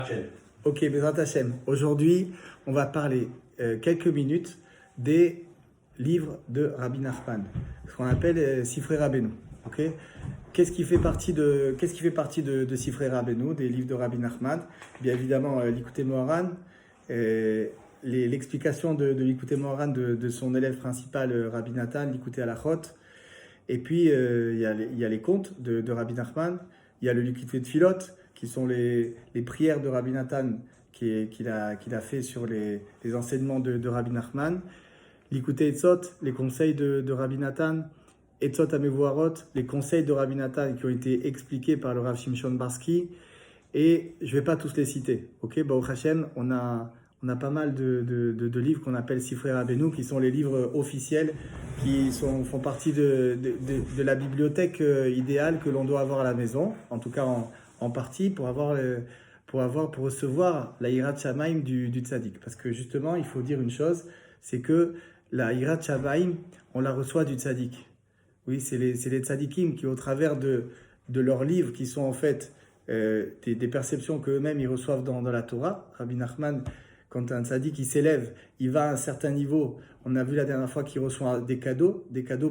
Hachem. Ok, Bezrat Hashem. Aujourd'hui, on va parler quelques minutes des livres de Rabbi Nachman, ce qu'on appelle Sifrei Rabbeinu. Ok, qu'est-ce qui fait partie de Sifrei Rabbeinu, des livres de Rabbi Nachman? Bien évidemment, l'Ikutei Moharan, l'explication de l'Ikutei Moharan de son élève principal, Rabbi Nathan, l'Ikutei Halachot. Et puis, il y a les contes de Rabbi Nachman, il y a le Likutei Tfilot, qui sont les prières de Rabbi Nathan qu'il a fait sur les enseignements de Rabbi Nachman. L'Ikutei Etzot, les conseils de Rabbi Nathan. Etzot Amevuarot, les conseils de Rabbi Nathan qui ont été expliqués par le Rav Shimshon Barsky. Et je ne vais pas tous les citer. Ok, Baruch Hashem, on a pas mal de livres qu'on appelle Sifrei Rabbeinu, qui sont les livres officiels, qui font partie de la bibliothèque idéale que l'on doit avoir à la maison, en tout cas en partie, pour recevoir la Yirat Shamayim du tzaddik. Parce que justement, il faut dire une chose, c'est que la Yirat Shamayim, on la reçoit du tzaddik. Oui, c'est les tzaddikim qui, au travers de leurs livres, qui sont en fait des perceptions qu'eux-mêmes ils reçoivent dans la Torah. Rabbi Nachman, quand un tzaddik il s'élève, il va à un certain niveau. On a vu la dernière fois qu'il reçoit des cadeaux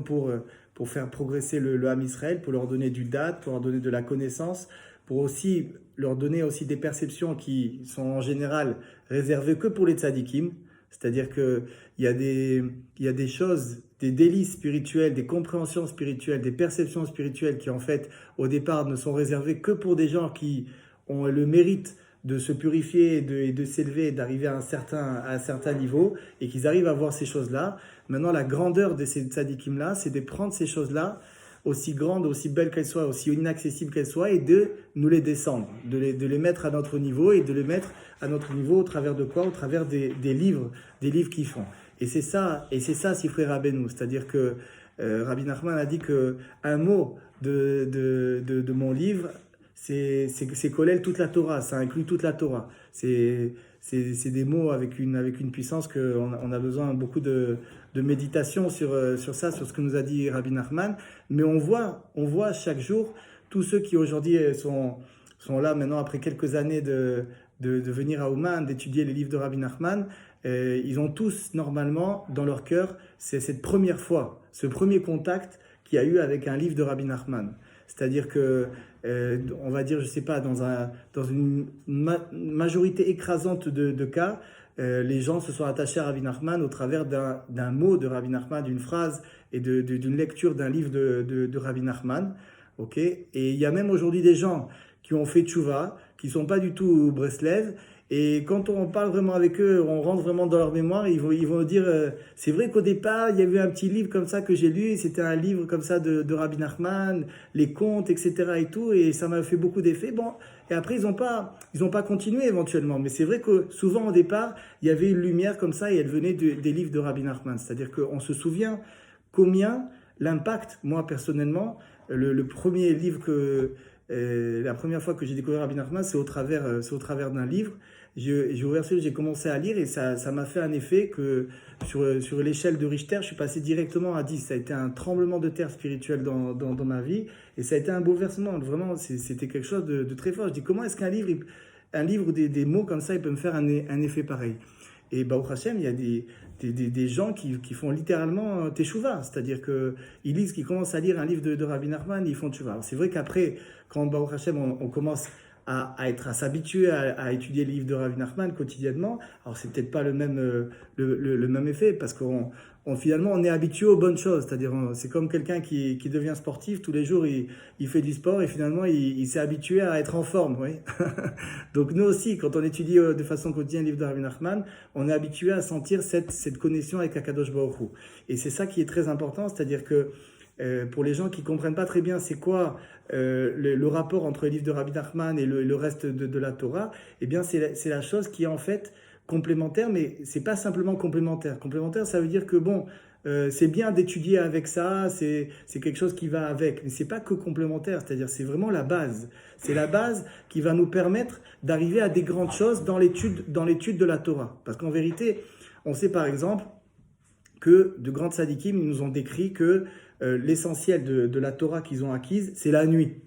pour faire progresser le Ham Israël, pour leur donner du date, pour leur donner de la connaissance, pour aussi leur donner aussi des perceptions qui sont en général réservées que pour les tzaddikim. C'est-à-dire qu'il y a des choses, des délices spirituels, des compréhensions spirituelles, des perceptions spirituelles qui en fait au départ ne sont réservées que pour des gens qui ont le mérite de se purifier et de s'élever, d'arriver à un certain niveau et qu'ils arrivent à voir ces choses-là. Maintenant, la grandeur de ces tzadikim-là, c'est de prendre ces choses-là, aussi grandes, aussi belles qu'elles soient, aussi inaccessibles qu'elles soient, et de nous les descendre, de les mettre à notre niveau, et de les mettre à notre niveau au travers de quoi? Au travers des livres qu'ils font. Et c'est ça Sifrei Rabbeinu, c'est-à-dire que Rabbi Nachman a dit qu'un mot de mon livre, c'est Kolel toute la Torah, ça inclut toute la Torah. C'est des mots avec une puissance qu'on a besoin beaucoup de méditation sur ça, sur ce que nous a dit Rabbi Nachman. Mais on voit chaque jour tous ceux qui aujourd'hui sont là maintenant après quelques années de venir à Ouman, d'étudier les livres de Rabbi Nachman. Ils ont tous normalement dans leur cœur cette première fois, ce premier contact qu'il y a eu avec un livre de Rabbi Nachman. C'est-à-dire que, on va dire, je ne sais pas, dans une majorité écrasante de cas, les gens se sont attachés à Rabbi Nachman au travers d'un mot de Rabbi Nachman, d'une phrase et d'une lecture d'un livre de Rabbi Nachman. Okay, et il y a même aujourd'hui des gens qui ont fait tchouva, qui ne sont pas du tout Breslev, et quand on parle vraiment avec eux, on rentre vraiment dans leur mémoire, ils vont dire c'est vrai qu'au départ, il y avait un petit livre comme ça que j'ai lu, c'était un livre comme ça de Rabbi Nachman, les contes, etc. et tout, et ça m'a fait beaucoup d'effet. Bon, et après, ils ont pas continué éventuellement, mais c'est vrai que souvent au départ, il y avait une lumière comme ça, et elle venait des livres de Rabbi Nachman. C'est-à-dire qu'on se souvient combien l'impact, moi personnellement, le premier livre la première fois que j'ai découvert Rabbi Nachman, c'est au travers d'un livre. J'ai ouvert ce livre, j'ai commencé à lire et ça m'a fait un effet que sur l'échelle de Richter, je suis passé directement à 10. Ça a été un tremblement de terre spirituel dans ma vie et ça a été un bouleversement. Vraiment, c'était quelque chose de très fort. Je dis, comment est-ce qu'un livre, ou des mots comme ça, il peut me faire un effet pareil? Et Baruch Hashem, il y a des gens qui font littéralement teshuva, c'est-à-dire qu'ils commencent à lire un livre de Rabbi Nachman, ils font teshuva. C'est vrai qu'après, quand Baruch Hashem, on commence à s'habituer à étudier les livres de Rabbi Nachman quotidiennement, alors c'est peut-être pas le même effet, parce finalement on est habitué aux bonnes choses, c'est-à-dire c'est comme quelqu'un qui devient sportif, tous les jours il fait du sport et finalement il s'est habitué à être en forme, oui. Donc nous aussi, quand on étudie de façon quotidienne le livre de Rabbi Nachman, on est habitué à sentir cette connexion avec Akadosh Baruch Hu. Et c'est ça qui est très important, c'est-à-dire que pour les gens qui ne comprennent pas très bien c'est quoi le rapport entre les livres de Rabbi Nachman et le reste de la Torah, eh bien c'est la chose qui est en fait complémentaire, mais c'est pas simplement complémentaire. Complémentaire, ça veut dire que bon, c'est bien d'étudier avec ça, c'est quelque chose qui va avec, mais c'est pas que complémentaire, c'est-à-dire c'est vraiment la base. C'est la base qui va nous permettre d'arriver à des grandes choses dans l'étude de la Torah. Parce qu'en vérité, on sait par exemple que de grands tzadikim, ils nous ont décrit que l'essentiel de la Torah qu'ils ont acquise, c'est la nuit.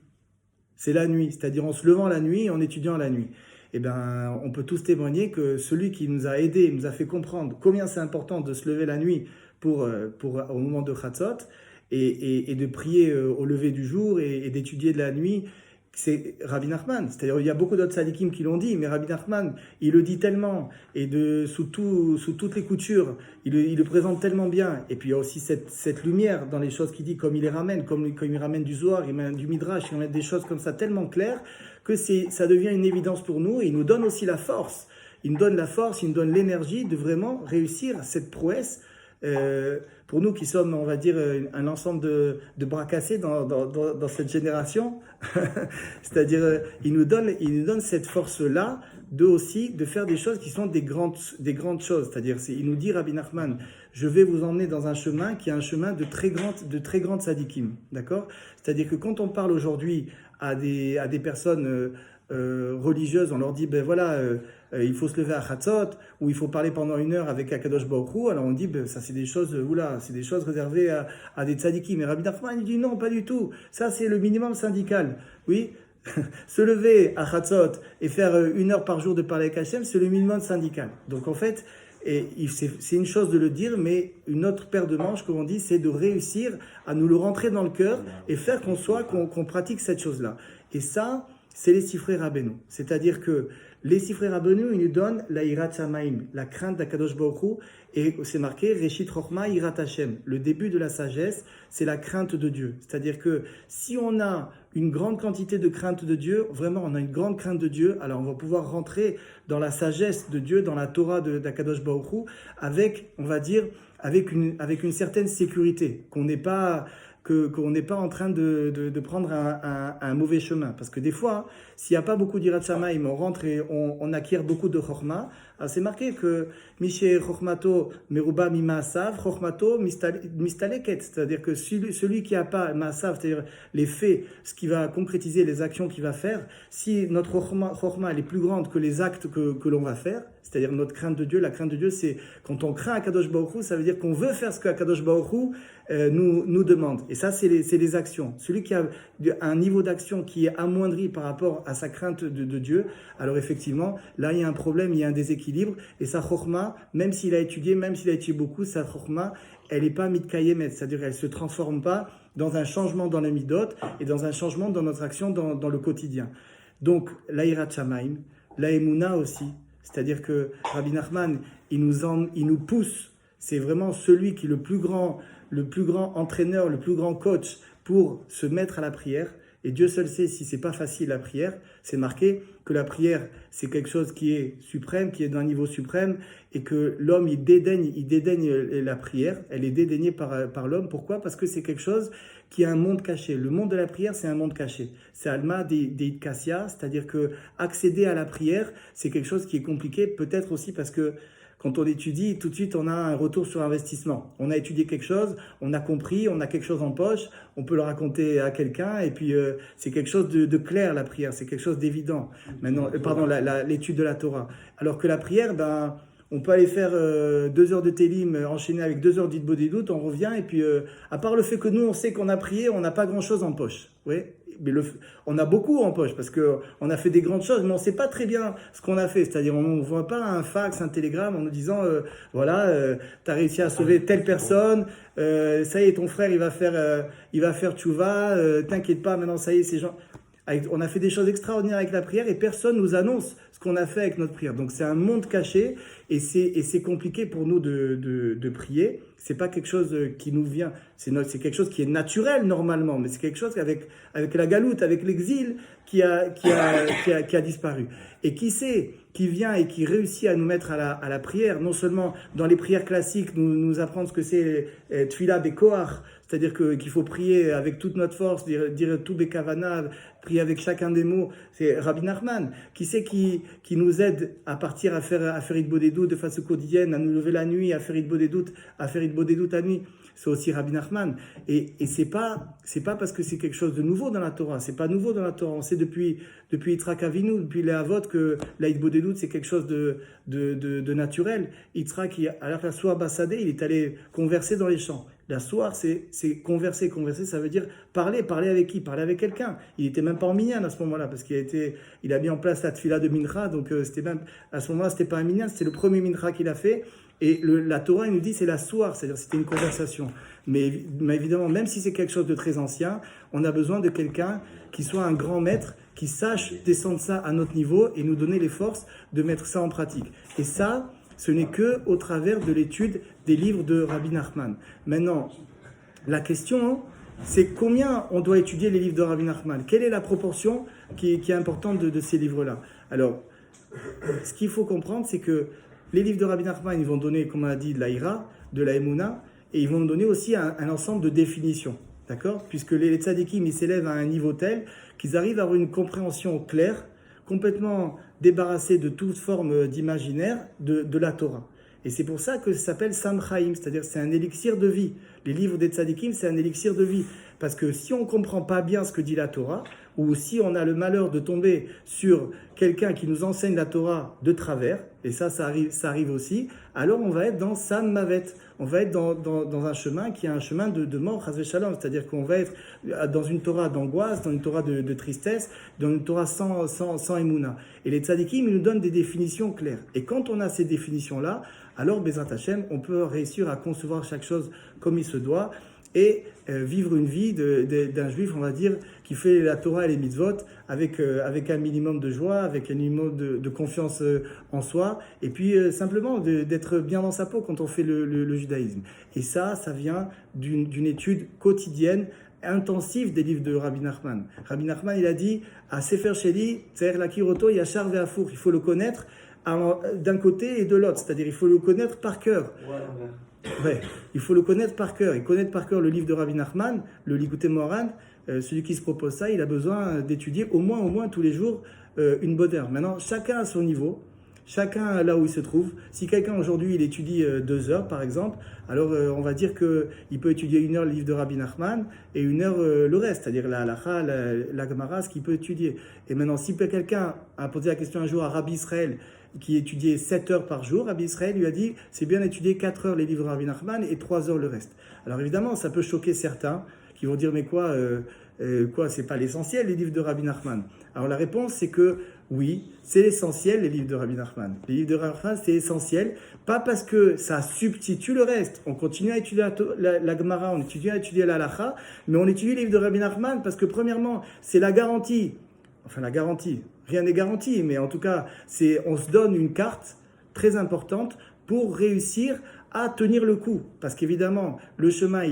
C'est la nuit, c'est-à-dire en se levant la nuit et en étudiant la nuit. eh ben, on peut tous témoigner que celui qui nous a aidés, nous a fait comprendre combien c'est important de se lever la nuit au moment de Chatzot et de prier au lever du jour et d'étudier de la nuit, c'est Rabbi Nachman. C'est-à-dire, il y a beaucoup d'autres tzadikim qui l'ont dit, mais Rabbi Nachman, il le dit tellement, et sous toutes les coutures, il le présente tellement bien. Et puis, il y a aussi cette lumière dans les choses qu'il dit, comme il les ramène, comme il ramène du Zohar, il ramène du Midrash, il ramène des choses comme ça tellement claires, que ça devient une évidence pour nous, et il nous donne aussi la force. Il nous donne la force, il nous donne l'énergie de vraiment réussir cette prouesse. Pour nous qui sommes, on va dire, un ensemble de bras cassés dans cette génération, c'est-à-dire, il nous donne cette force-là de faire des choses qui sont des grandes choses. C'est-à-dire, il nous dit, Rabbi Nachman, je vais vous emmener dans un chemin qui est un chemin de très grandes sadikim. D'accord? C'est-à-dire que quand on parle aujourd'hui à des personnes religieuses, on leur dit, ben voilà, il faut se lever à Chatzot, ou il faut parler pendant 1 heure avec Akadosh Baruch Hu. Alors on dit, ben, ça c'est des choses, c'est des choses réservées à des tzadikim. Mais Rabbi Nachman, il dit non, pas du tout. Ça c'est le minimum syndical. Oui, se lever à Chatzot et faire 1 heure par jour de parler avec Hachem, c'est le minimum syndical. Donc en fait, c'est une chose de le dire, mais une autre paire de manches, comme on dit, c'est de réussir à nous le rentrer dans le cœur et faire qu'on pratique cette chose-là. Et ça, c'est les Sifrei Rabbeinu. C'est-à-dire que les Sifrei Rabbeinu, ils nous donnent la Yirat Shamaim, la crainte d'Akadosh Baruch Hu, et c'est marqué Reshit Chochma Yirat Hashem. Le début de la sagesse, c'est la crainte de Dieu. C'est-à-dire que si on a une grande quantité de crainte de Dieu, vraiment on a une grande crainte de Dieu, alors on va pouvoir rentrer dans la sagesse de Dieu, dans la Torah d'Akadosh Baruch Hu, avec, on va dire, avec une certaine sécurité, qu'on n'est pas en train de prendre un mauvais chemin. Parce que des fois, s'il n'y a pas beaucoup d'Yirat Shamayim, on rentre et on acquiert beaucoup de Chokhmah. Alors c'est marqué que Mishe Chokhmato Meruba Mimaasav, Chokhmato Mistaleket. C'est-à-dire que celui qui n'a pas Maasav, c'est-à-dire les faits, ce qui va concrétiser les actions qu'il va faire, si notre Chokhmah elle est plus grande que les actes que l'on va faire, c'est-à-dire notre crainte de Dieu, la crainte de Dieu, c'est quand on craint Akadosh Baruch Hu, ça veut dire qu'on veut faire ce qu'Akadosh Baruch Hu nous demande. Et ça, c'est les actions. Celui qui a un niveau d'action qui est amoindri par rapport à sa crainte de Dieu, alors effectivement, là, il y a un problème, il y a un déséquilibre. Et sa chokhmah, même s'il a étudié beaucoup, sa chokhmah, elle n'est pas mitkayemet, c'est-à-dire elle ne se transforme pas dans un changement dans les midot et dans un changement dans notre action dans le quotidien. Donc, la Yirat Shamayim, la Emouna aussi, c'est-à-dire que Rabbi Nachman, il nous pousse, c'est vraiment celui qui est le plus grand entraîneur, le plus grand coach pour se mettre à la prière. Et Dieu seul sait si c'est pas facile la prière. C'est marqué que la prière, c'est quelque chose qui est suprême, qui est d'un niveau suprême, et que l'homme, il dédaigne la prière. Elle est dédaignée par l'homme. Pourquoi? Parce que c'est quelque chose qui a un monde caché. Le monde de la prière, c'est un monde caché. C'est Alma Deit Kassia, c'est-à-dire que accéder à la prière, c'est quelque chose qui est compliqué, peut-être aussi parce que quand on étudie, tout de suite, on a un retour sur investissement. On a étudié quelque chose, on a compris, on a quelque chose en poche, on peut le raconter à quelqu'un, et puis c'est quelque chose de clair, la prière, c'est quelque chose d'évident. Maintenant, l'étude de la Torah. Alors que la prière, on peut aller faire 2 heures de télim enchaîné avec 2 heures d'Hitbodedut, on revient, et puis à part le fait que nous, on sait qu'on a prié, on n'a pas grand-chose en poche. Oui. Mais on a beaucoup en poche parce qu'on a fait des grandes choses, mais on ne sait pas très bien ce qu'on a fait. C'est-à-dire, on ne voit pas un fax, un télégramme en nous disant voilà, tu as réussi à sauver telle personne, ça y est, ton frère, il va faire tchouva, t'inquiète pas, maintenant, ça y est, ces gens. On a fait des choses extraordinaires avec la prière et personne nous annonce ce qu'on a fait avec notre prière. Donc c'est un monde caché et c'est compliqué pour nous de prier. C'est pas quelque chose qui nous vient, c'est quelque chose qui est naturel normalement, mais c'est quelque chose avec la galoute, avec l'exil qui a disparu. Et qui vient et qui réussit à nous mettre à la prière, non seulement dans les prières classiques, nous apprendre ce que c'est Tfila Bekoach, c'est-à-dire qu'il faut prier avec toute notre force, dire tout Bekavana, prier avec chacun des mots. C'est Rabbi Nachman, qui nous aide à partir à faire Hitbodedut de façon quotidienne, à nous lever la nuit, à faire Hitbodedut à nuit. C'est aussi Rabbi Nachman. Et c'est pas parce que c'est quelque chose de nouveau dans la Torah. C'est pas nouveau dans la Torah. On sait depuis Yitzhak Avinu, depuis les Havot, que la Hitbodedut, c'est quelque chose de naturel. Yitzhak, alors la soie Bassadé, il est allé converser dans les champs. La soir, c'est converser. Converser, ça veut dire parler. Parler avec qui? Parler avec quelqu'un. Il n'était même pas en minyan à ce moment-là, parce il a mis en place la tfila de mincha, donc à ce moment-là, c'était pas un minyan, c'était le premier mincha qu'il a fait. Et la Torah, il nous dit, c'est la soir, c'est-à-dire c'était une conversation. Mais évidemment, même si c'est quelque chose de très ancien, on a besoin de quelqu'un qui soit un grand maître, qui sache descendre ça à notre niveau et nous donner les forces de mettre ça en pratique. Et ça, ce n'est que au travers de l'étude des livres de Rabbi Nachman. Maintenant, la question, c'est combien on doit étudier les livres de Rabbi Nachman? Quelle est la proportion qui est importante de ces livres-là? Alors, ce qu'il faut comprendre, c'est que les livres de Rabbi Nachman, ils vont donner, comme on a dit, de l'Aïra, de la Emouna, et ils vont nous donner aussi un ensemble de définitions. D'accord? Puisque les tzadikim, ils s'élèvent à un niveau tel qu'ils arrivent à avoir une compréhension claire, complètement débarrassés de toute forme d'imaginaire de la Torah. Et c'est pour ça que ça s'appelle Sam Chaim, c'est-à-dire c'est un élixir de vie. Les livres des tzadikim, c'est un élixir de vie. Parce que si on ne comprend pas bien ce que dit la Torah, ou si on a le malheur de tomber sur quelqu'un qui nous enseigne la Torah de travers, et ça arrive aussi, alors on va être dans Sam Mavet. On va être dans un chemin qui est un chemin de mort, Chas v'Shalom. C'est-à-dire qu'on va être dans une Torah d'angoisse, dans une Torah de tristesse, dans une Torah sans Emouna. Et les tzadikim, ils nous donnent des définitions claires. Et quand on a ces définitions-là, alors, Bezrat Hashem, on peut réussir à concevoir chaque chose comme il se doit et vivre une vie d'un juif, on va dire, qui fait la Torah et les mitzvot avec un minimum de joie, avec un minimum de confiance en soi, et puis simplement d'être bien dans sa peau quand on fait le judaïsme. Et ça vient d'une étude quotidienne, intensive des livres de Rabbi Nachman. Rabbi Nachman, il a dit, à Sefer Sheli, Tzer Lakiroto, Yachar Ve'afour, il faut le connaître d'un côté et de l'autre, c'est-à-dire il faut le connaître par cœur. Ouais, il faut le connaître par cœur. Et connaître par cœur le livre de Rabbi Nachman, le Likutei Moharan, celui qui se propose ça, il a besoin d'étudier au moins tous les jours une bonne heure. Maintenant, chacun à son niveau, chacun là où il se trouve. Si quelqu'un aujourd'hui il étudie 2 heures par exemple, alors on va dire qu'il peut étudier 1 heure le livre de Rabbi Nachman et 1 heure le reste, c'est-à-dire la halacha, la Gemara, ce qu'il peut étudier. Et maintenant, si quelqu'un a posé la question un jour à Rabbi Israël, qui étudiait 7 heures par jour, Rabbi Israël lui a dit c'est bien d'étudier 4 heures les livres de Rabbi Nachman et 3 heures le reste. Alors évidemment, ça peut choquer certains qui vont dire mais quoi, c'est pas l'essentiel les livres de Rabbi Nachman. Alors la réponse c'est que oui, c'est l'essentiel les livres de Rabbi Nachman. Les livres de Rabbi Nachman c'est essentiel, pas parce que ça substitue le reste. On continue à étudier la Gemara, on continue à étudier la Halacha, mais on étudie les livres de Rabbi Nachman parce que premièrement, c'est la garantie. Enfin, la garantie, rien n'est garanti, mais en tout cas, on se donne une carte très importante pour réussir à tenir le coup. Parce qu'évidemment, le chemin,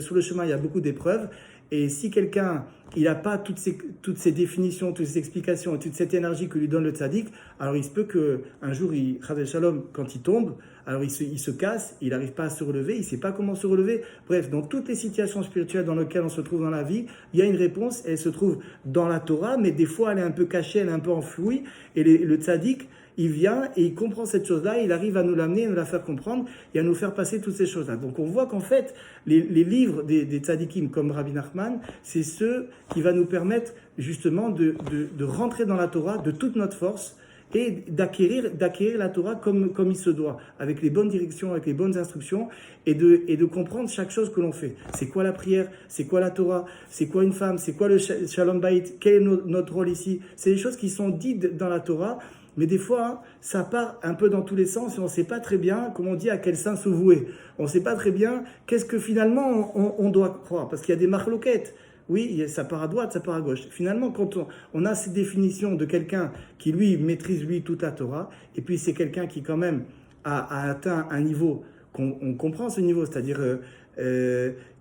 sur le chemin, il y a beaucoup d'épreuves. Et si quelqu'un, il n'a pas toutes ces définitions, toutes ces explications, toute cette énergie que lui donne le tzaddik, alors il se peut qu'un jour, Chas Shalom, quand il tombe, alors il se casse, il n'arrive pas à se relever, il ne sait pas comment se relever. Bref, dans toutes les situations spirituelles dans lesquelles on se trouve dans la vie, il y a une réponse, elle se trouve dans la Torah, mais des fois elle est un peu cachée, elle est un peu enfouie, et le tzaddik, il vient et il comprend cette chose-là, il arrive à nous l'amener, à nous la faire comprendre et à nous faire passer toutes ces choses-là. Donc on voit qu'en fait, les livres des tzadikim comme Rabbi Nachman, c'est ceux qui vont nous permettre justement de rentrer dans la Torah de toute notre force et d'acquérir la Torah comme il se doit, avec les bonnes directions, avec les bonnes instructions, et de comprendre chaque chose que l'on fait. C'est quoi la prière? C'est quoi la Torah? C'est quoi une femme? C'est quoi le Shalom Bayit? Quel est notre rôle ici? C'est des choses qui sont dites dans la Torah, mais des fois, ça part un peu dans tous les sens et on ne sait pas très bien, comme on dit, à quel sein se vouer. On ne sait pas très bien qu'est-ce que finalement on doit croire, parce qu'il y a des marloquettes. Oui, ça part à droite, ça part à gauche. Finalement, quand on a cette définition de quelqu'un qui, lui, maîtrise, lui, toute la Torah, et puis c'est quelqu'un qui, quand même, a atteint un niveau, qu'on comprend ce niveau, c'est-à-dire...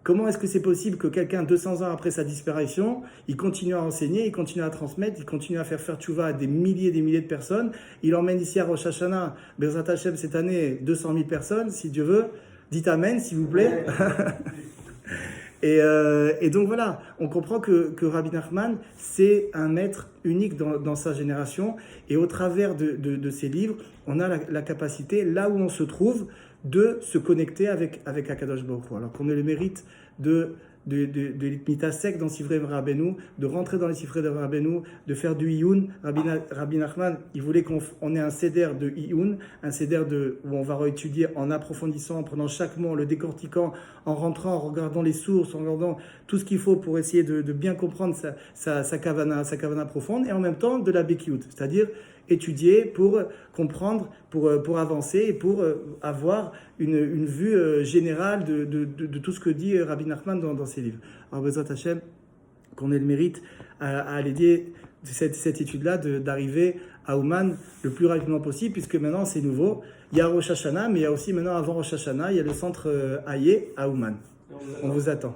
comment est-ce que c'est possible que quelqu'un, 200 ans après sa disparition, il continue à enseigner, il continue à transmettre, il continue à faire tchouva à des milliers et des milliers de personnes. Il emmène ici à Rosh Hashanah, Bezrat Hashem, cette année, 200 000 personnes, si Dieu veut. Dites Amen, s'il vous plaît. Et donc voilà, on comprend que Rabbi Nachman, c'est un maître unique dans sa génération. Et au travers de ses livres, on a la capacité, là où on se trouve, de se connecter avec Akadosh Baruch Hu. Alors qu'on ait le mérite de de l'Itmitasek dans Sivrei Rabbeinu, de rentrer dans les Sivrei de Rabbeinu, de faire du Iyun. Rabbi Nachman, il voulait qu'on ait un seder de Iyun, un seder où on va étudier en approfondissant, en prenant chaque mot, en le décortiquant, en rentrant, en regardant les sources, en regardant tout ce qu'il faut pour essayer de bien comprendre sa kavana profonde, et en même temps de la Bekiyut, c'est-à-dire étudier pour comprendre, pour avancer et pour avoir une vue générale de tout ce que dit Rabbi Nachman dans ses livres. Alors, Bezrat Hashem, qu'on ait le mérite à l'aider cette étude-là d'arriver à Ouman le plus rapidement possible, puisque maintenant c'est nouveau. Il y a Rosh Hashanah, mais il y a aussi maintenant avant Rosh Hashanah, il y a le centre Hayé à Ouman. On vous attend.